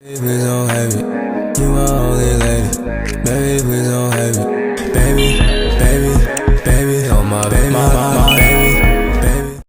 Baby, please don't hate me. You my only lady. Baby, please don't hate me. Baby, baby, baby, oh my baby, my baby, baby.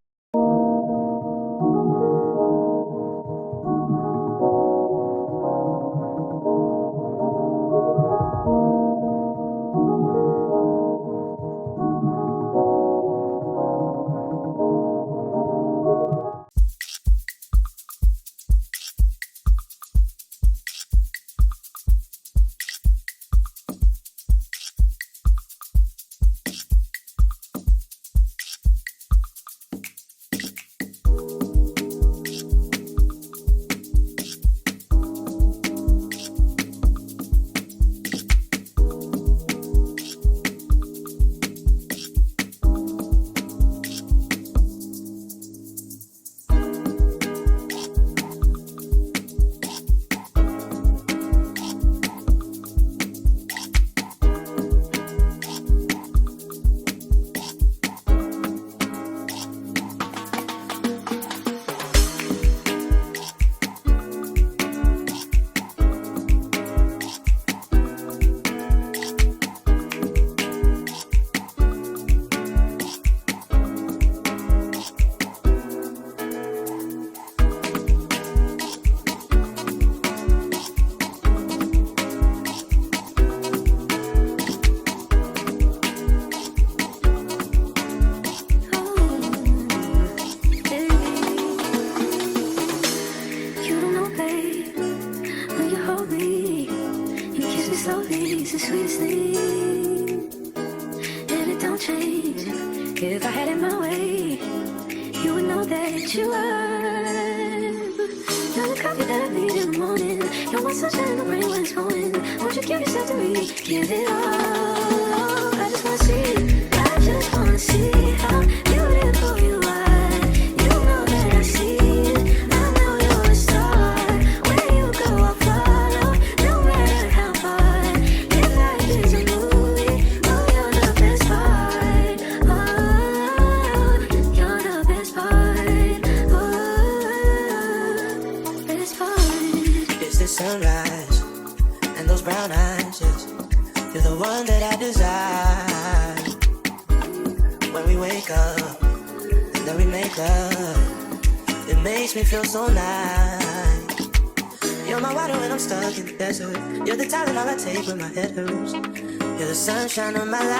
Sunshine of my life.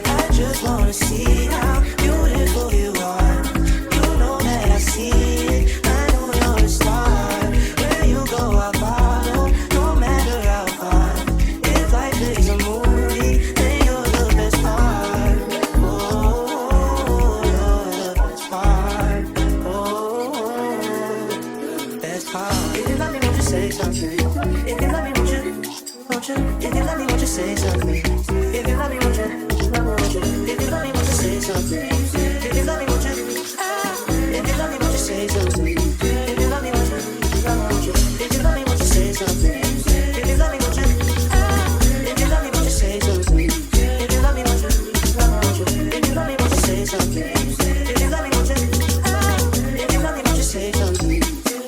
I just wanna see how beautiful you are. You know that I see it. I know you're a star. Where you go, I'll follow, no matter how far. If life is a movie, then you're the best part. Oh, you're the best part. Oh, best part. If you love me, won't you say something? If you love me, won't you? If you love me, won't you say something? If you love me, won't you? If you love me, won't you say something? If you love me, won't you? If you love me, won't you say something? If you love me, won't you? If you love me, won't you say something? If you love me, won't you? If you love me, won't you say something? If you love me, won't you? If you love me, won't you say something? If you love me, won't you? If you love me, won't you say something?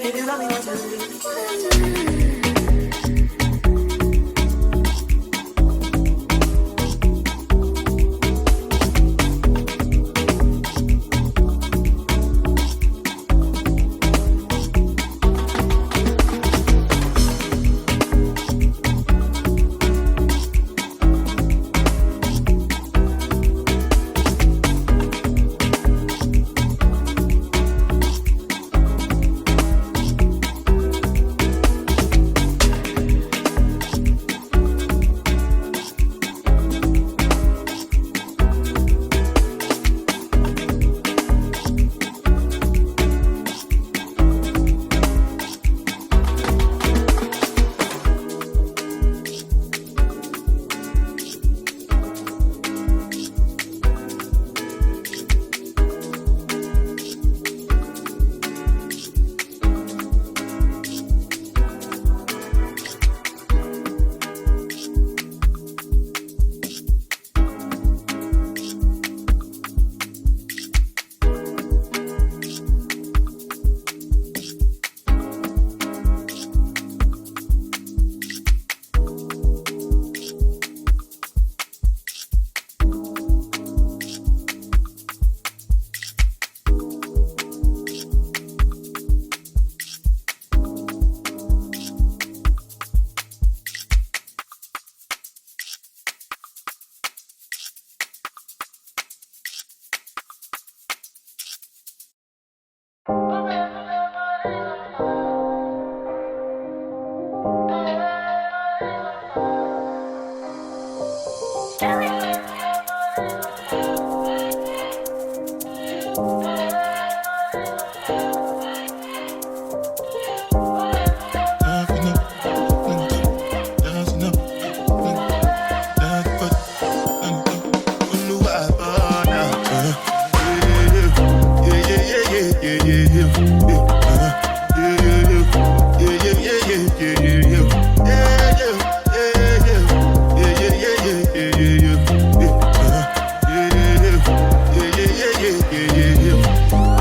If you love me, won't you?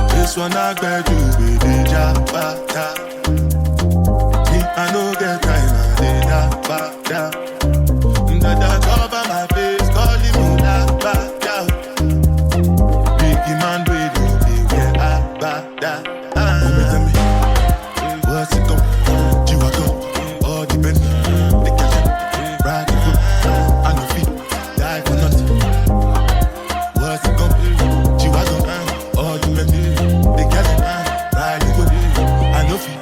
This one I got you with the jabata. Me, I no get time, I did jabata. That cover my face, calling me jabata. Biggie man, we don't be where I bada. Tell me, what's it come? You are come, all the Bentley, the catch, ride the whip, I no feet, die for nothing. What's it come? You are come, all the Bentley, the catch, ride the whip, I no feet,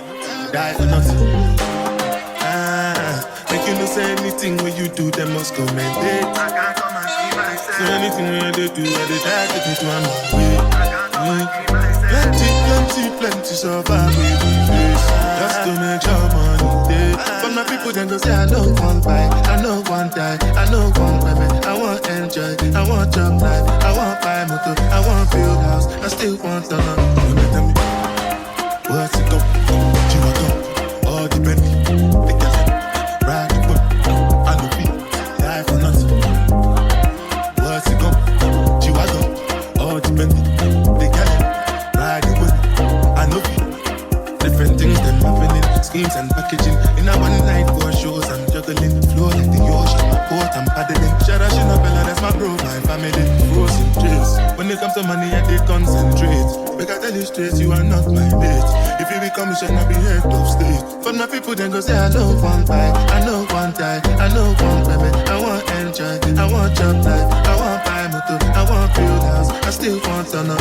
die for nothing. Make you no say anything when you do, they must commend it. I can't come and see myself. So anything when they do, they try to take me to my way. I can't come and see myself. Plenty survive with the face. Just to make your money day. But my people then go say, I know one buy, I know one die, I know one women. I want enjoy, I want job life, I want buy motor, I want build house, I still want to know. Tell me, what's it come? You are come, all the Bentley, the cash, ride the whip, I no feet, die for nothing. What's it come? You are come, all the Bentley, the cash, ride the whip, I no feet. Different things them happening, schemes and packaging. In a one night for shows, I'm juggling, flow like the ocean, port I'm paddling. Shara Shinabella, that's my bro, my family, frozen trace. When it comes to money, I did concentrate. Make I tell you straight, you are not my mate. If you become a shine, I'll be head of state. But my people then go say, I know one buy, I know one die, I know one women. I want enjoy, I want job life, I want buy motor, I want build house, I still want to know.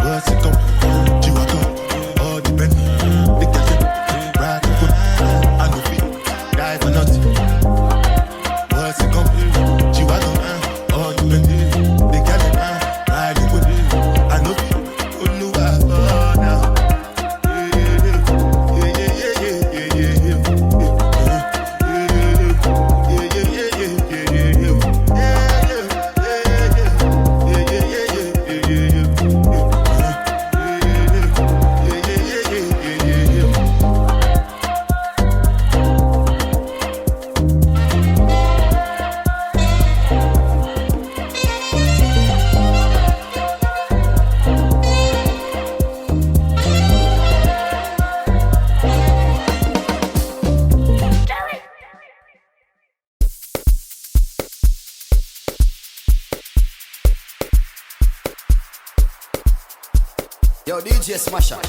What's it come? You are come, all the Bentley, the cash, ride the whip, I no feet, die for nothing. What's it come? You are come, all the Bentley, the cash, ride the whip, I no feet. Yo, DJ Smasher.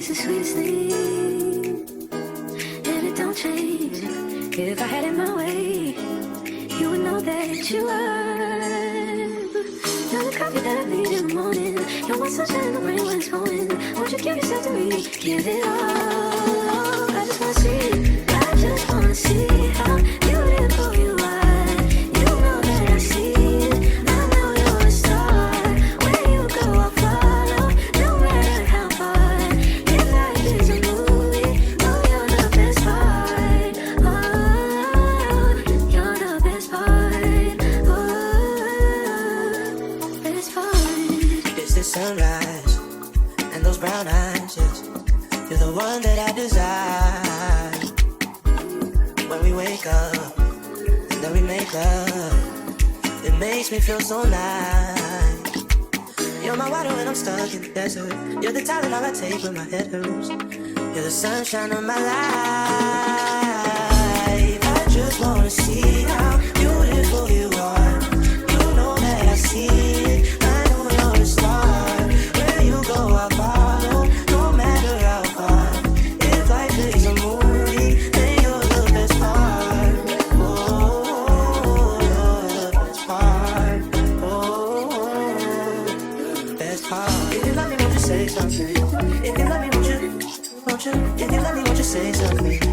it's the sweetest thing, and it don't change. If I had it my way, you would know that you are. You're the coffee that I need in the morning. You're my sunshine in the rain when it's pouring. Won't you give yourself to me? Give it all. I just wanna see. I just wanna see how beautiful you are. You know that I see it. I know you're a star. Where you go, I'll follow. No matter how far. If life is a movie, oh, you're the best part. Oh, you're the best part. Oh, best part. It's the sunrise and those brown eyes, yes. You're the one that I desire. When we wake up and then we make love, it makes me feel so nice. You're my water when I'm stuck in the desert. You're the Tylenol I take when my head hurts. You're the sunshine of my life. I just wanna see how beautiful you are. You know that I see it. I know you're a star. Where you go, I'll follow. No matter how far. If life is a movie, then you're the best part. Oh, you're the best part. Oh, best part. If you love me, won't you say something? If you love me, won't you? If you love me, won't you say something?